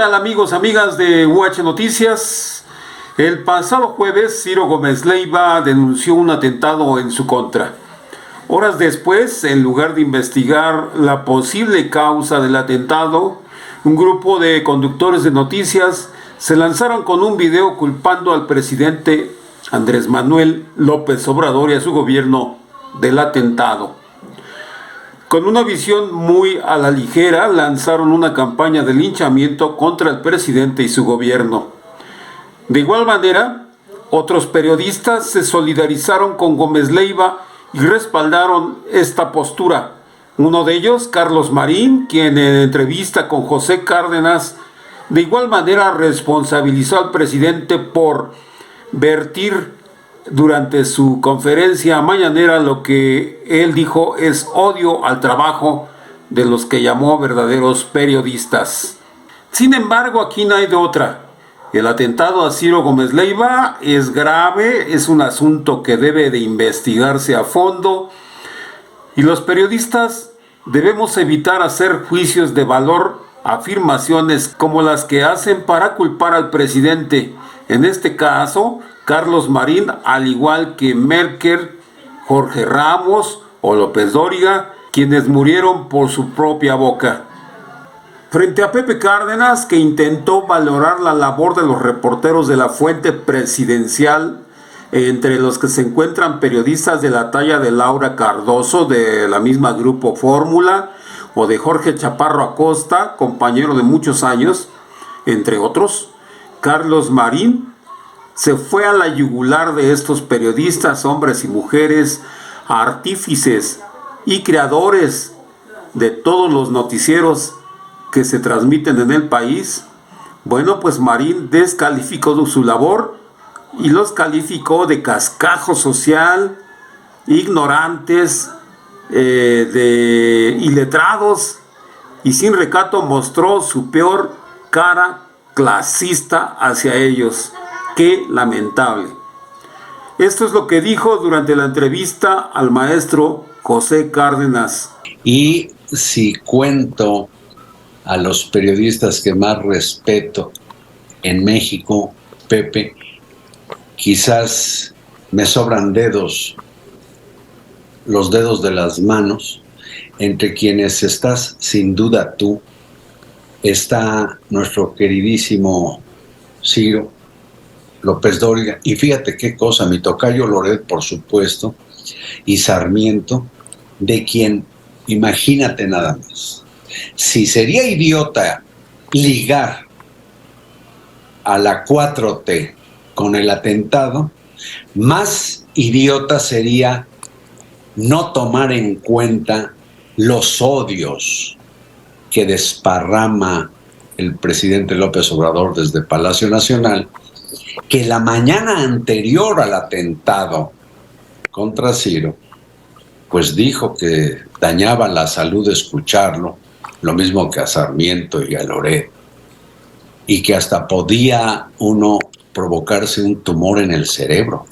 tal amigos, amigas de UH Noticias? El pasado jueves, Ciro Gómez Leiva denunció un atentado en su contra. Horas después, en lugar de investigar la posible causa del atentado, un grupo de conductores de noticias se lanzaron con un video culpando al presidente Andrés Manuel López Obrador y a su gobierno del atentado. Con una visión muy a la ligera, lanzaron una campaña de linchamiento contra el presidente y su gobierno. De igual manera, otros periodistas se solidarizaron con Gómez Leiva y respaldaron esta postura. Uno de ellos, Carlos Marín, quien en entrevista con José Cárdenas, de igual manera responsabilizó al presidente por vertir durante su conferencia mañanera lo que él dijo es odio al trabajo de los que llamó verdaderos periodistas. Sin embargo, aquí no hay de otra. El atentado a Ciro Gómez Leiva es grave, es un asunto que debe de investigarse a fondo y los periodistas debemos evitar hacer juicios de valor, afirmaciones como las que hacen para culpar al presidente. En este caso, Carlos Marín, al igual que Merkel, Jorge Ramos o López Dóriga, quienes murieron por su propia boca. Frente a Pepe Cárdenas, que intentó valorar la labor de los reporteros de la fuente presidencial, entre los que se encuentran periodistas de la talla de Laura Cardoso, de la misma Grupo Fórmula, o de Jorge Chaparro Acosta, compañero de muchos años, entre otros, Carlos Marín se fue a la yugular de estos periodistas, hombres y mujeres, artífices y creadores de todos los noticieros que se transmiten en el país. Bueno, pues Marín descalificó su labor y los calificó de cascajo social, ignorantes, de iletrados, y sin recato mostró su peor cara clasista hacia ellos. ¡Qué lamentable! Esto es lo que dijo durante la entrevista al maestro José Cárdenas. Y si cuento a los periodistas que más respeto en México, Pepe, quizás me sobran dedos, los dedos de las manos, entre quienes estás sin duda tú, está nuestro queridísimo Ciro López Dóriga, y fíjate qué cosa, mi tocayo Loret, por supuesto, y Sarmiento, de quien, imagínate nada más, si sería idiota ligar a la 4T con el atentado, más idiota sería no tomar en cuenta los odios que desparrama el presidente López Obrador desde Palacio Nacional, que la mañana anterior al atentado contra Ciro, pues dijo que dañaba la salud escucharlo, lo mismo que a Sarmiento y a Loret, y que hasta podía uno provocarse un tumor en el cerebro.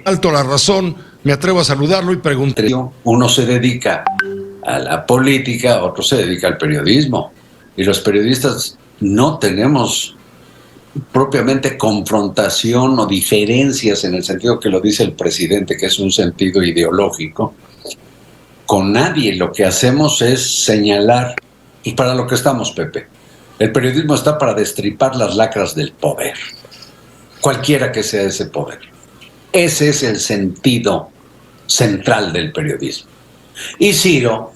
Alto la razón, me atrevo a saludarlo y preguntar. Uno se dedica a la política, otro se dedica al periodismo, y los periodistas no tenemos propiamente confrontación o diferencias en el sentido que lo dice el presidente, que es un sentido ideológico, con nadie. Lo que hacemos es señalar, y para lo que estamos, Pepe. El periodismo está para destripar las lacras del poder, cualquiera que sea ese poder. Ese es el sentido central del periodismo. Y Ciro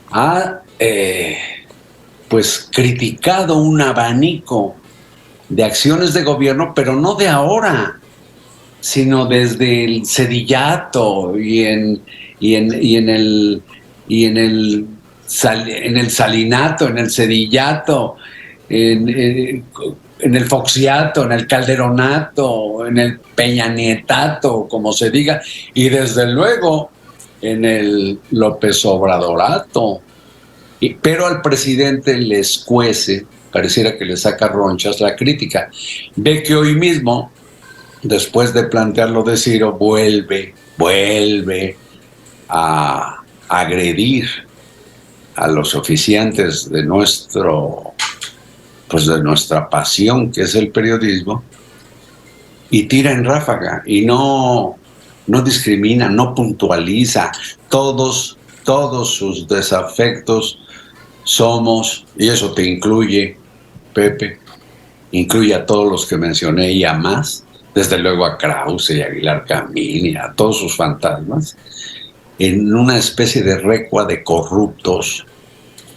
ha pues criticado un abanico de acciones de gobierno, pero no de ahora, sino desde el Cedillato y en el Salinato, en el Cedillato, en el Foxiato, en el Calderonato, en el Peñanietato, como se diga, y desde luego en el López Obradorato. Pero al presidente le escuece, pareciera que le saca ronchas la crítica. Ve que hoy mismo, después de plantearlo de Ciro, vuelve a agredir a los oficiantes de nuestro pues de nuestra pasión, que es el periodismo, y tira en ráfaga y no discrimina, no puntualiza. Todos sus desafectos somos, y eso te incluye, Pepe, incluye a todos los que mencioné y a más, desde luego a Krause y a Aguilar Camín y a todos sus fantasmas, en una especie de recua de corruptos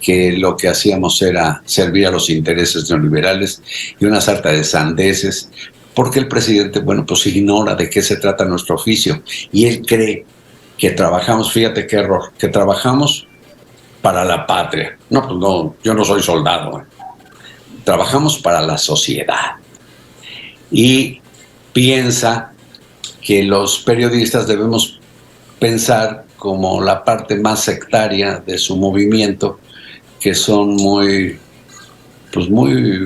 que lo que hacíamos era servir a los intereses neoliberales y una sarta de sandeces, porque el presidente, bueno, pues ignora de qué se trata nuestro oficio y él cree que trabajamos, fíjate qué error, que trabajamos para la patria. No, pues no, yo no soy soldado. Trabajamos para la sociedad. Y piensa que los periodistas debemos pensar como la parte más sectaria de su movimiento, que son muy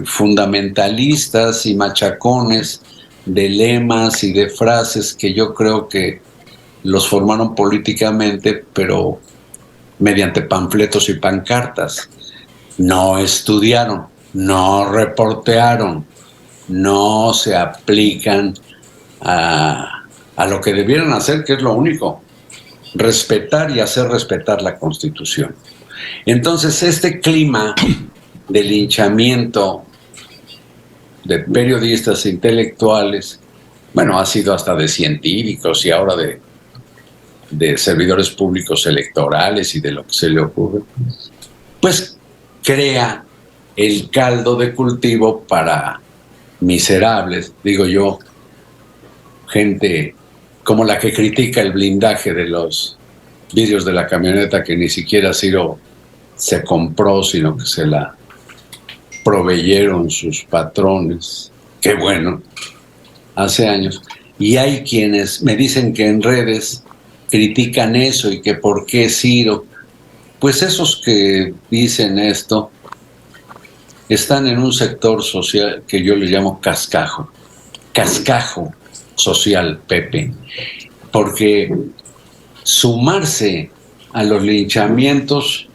fundamentalistas y machacones de lemas y de frases que yo creo que los formaron políticamente, pero mediante panfletos y pancartas. No estudiaron, no reportearon, no se aplican a lo que debieran hacer, que es lo único, respetar y hacer respetar la Constitución. Entonces, este clima de linchamiento de periodistas intelectuales, bueno, ha sido hasta de científicos y ahora de servidores públicos electorales y de lo que se le ocurre, pues crea el caldo de cultivo para miserables, digo yo, gente como la que critica el blindaje de los vidrios de la camioneta que ni siquiera Ciro se compró, sino que se la proveyeron sus patrones. Qué bueno, hace años. Y hay quienes me dicen que en redes critican eso y que por qué Ciro. Pues esos que dicen esto están en un sector social que yo le llamo cascajo social, Pepe, porque sumarse a los linchamientos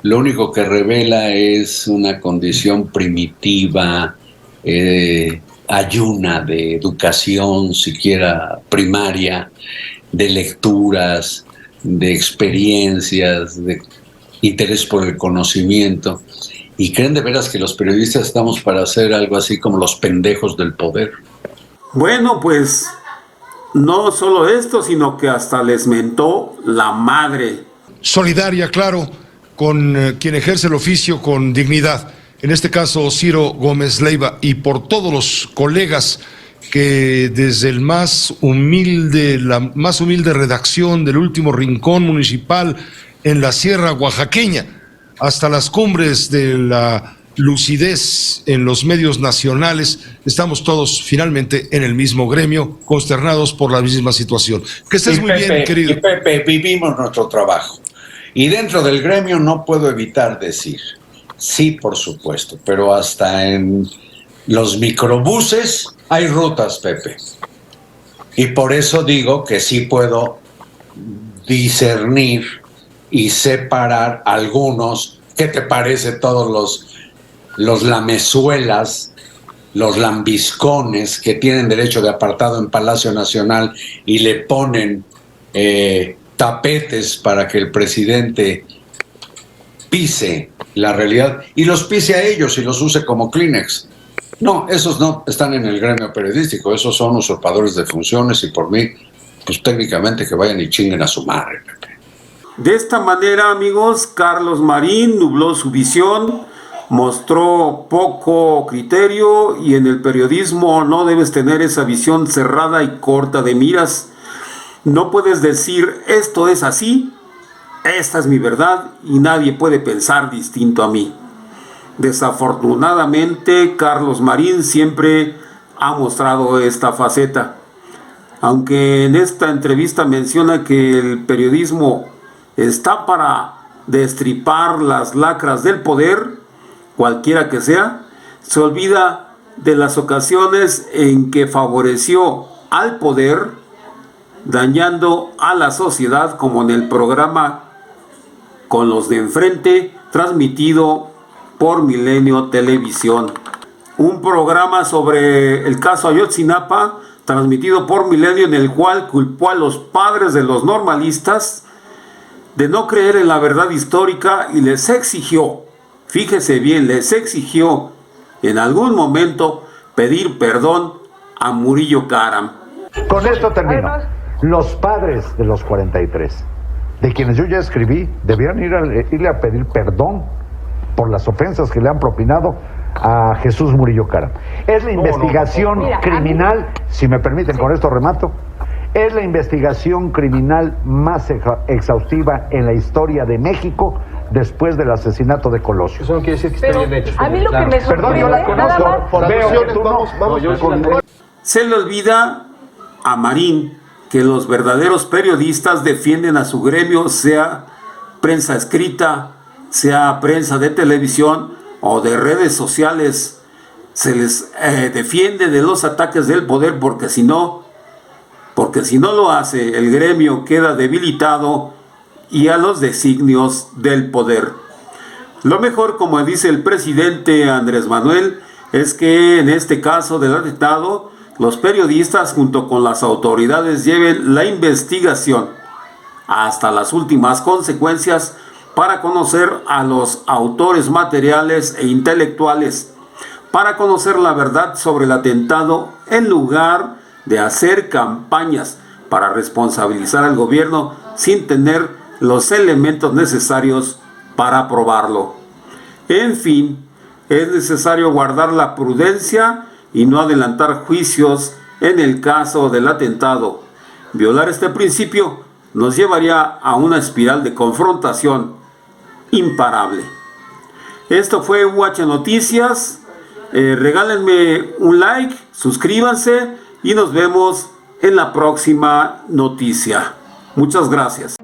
lo único que revela es una condición primitiva, ayuna de educación, siquiera primaria, de lecturas, de experiencias, de interés por el conocimiento. ¿Y creen de veras que los periodistas estamos para hacer algo así como los pendejos del poder? Bueno, pues no solo esto, sino que hasta les mentó la madre. Solidaria, claro, con quien ejerce el oficio con dignidad. En este caso, Ciro Gómez Leiva, y por todos los colegas que desde el la más humilde redacción del último rincón municipal en la Sierra Oaxaqueña, hasta las cumbres de la lucidez en los medios nacionales, estamos todos finalmente en el mismo gremio, consternados por la misma situación. Que estés muy bien, querido. Y Pepe, vivimos nuestro trabajo. Y dentro del gremio no puedo evitar decir, sí, por supuesto, pero hasta en los microbuses hay rutas, Pepe. Y por eso digo que sí puedo discernir y separar algunos. ¿Qué te parece todos los lamezuelas, los lambiscones que tienen derecho de apartado en Palacio Nacional y le ponen tapetes para que el presidente pise la realidad y los pise a ellos y los use como Kleenex? No, esos no están en el gremio periodístico, esos son usurpadores de funciones y por mí, pues técnicamente que vayan y chinguen a su madre. De esta manera, amigos, Carlos Marín nubló su visión, mostró poco criterio y en el periodismo no debes tener esa visión cerrada y corta de miras. No puedes decir esto es así, esta es mi verdad y nadie puede pensar distinto a mí. Desafortunadamente, Carlos Marín siempre ha mostrado esta faceta. Aunque en esta entrevista menciona que el periodismo está para destripar las lacras del poder, cualquiera que sea, se olvida de las ocasiones en que favoreció al poder, dañando a la sociedad, como en el programa Con los de enfrente, transmitido por Milenio Televisión. un programa sobre el caso Ayotzinapa, transmitido por Milenio, en el cual culpó a los padres de los normalistas de no creer en la verdad histórica y les exigió, fíjese bien, les exigió en algún momento pedir perdón a Murillo Karam. Con esto termino. Los padres de los 43, de quienes yo ya escribí, debían irle a pedir perdón por las ofensas que le han propinado a Jesús Murillo Karam. Es la investigación criminal, si me permiten, con esto remato, es la investigación criminal más exhaustiva en la historia de México después del asesinato de Colosio. Eso no quiere decir que esté bien hecho. A mí lo que me sorprende, perdón, yo la conozco. Por alusiones, vamos. Se le olvida a Marín que los verdaderos periodistas defienden a su gremio, sea prensa escrita, sea prensa de televisión o de redes sociales. Se les defiende de los ataques del poder, porque si no lo hace, el gremio queda debilitado y a los designios del poder. Lo mejor, como dice el presidente Andrés Manuel, es que en este caso del atentado, los periodistas junto con las autoridades lleven la investigación hasta las últimas consecuencias para conocer a los autores materiales e intelectuales, para conocer la verdad sobre el atentado, en lugar de hacer campañas para responsabilizar al gobierno sin tener los elementos necesarios para probarlo. En fin, es necesario guardar la prudencia y no adelantar juicios en el caso del atentado. Violar este principio nos llevaría a una espiral de confrontación imparable. Esto fue UH Noticias. Regálenme un like, suscríbanse y nos vemos en la próxima noticia. Muchas gracias.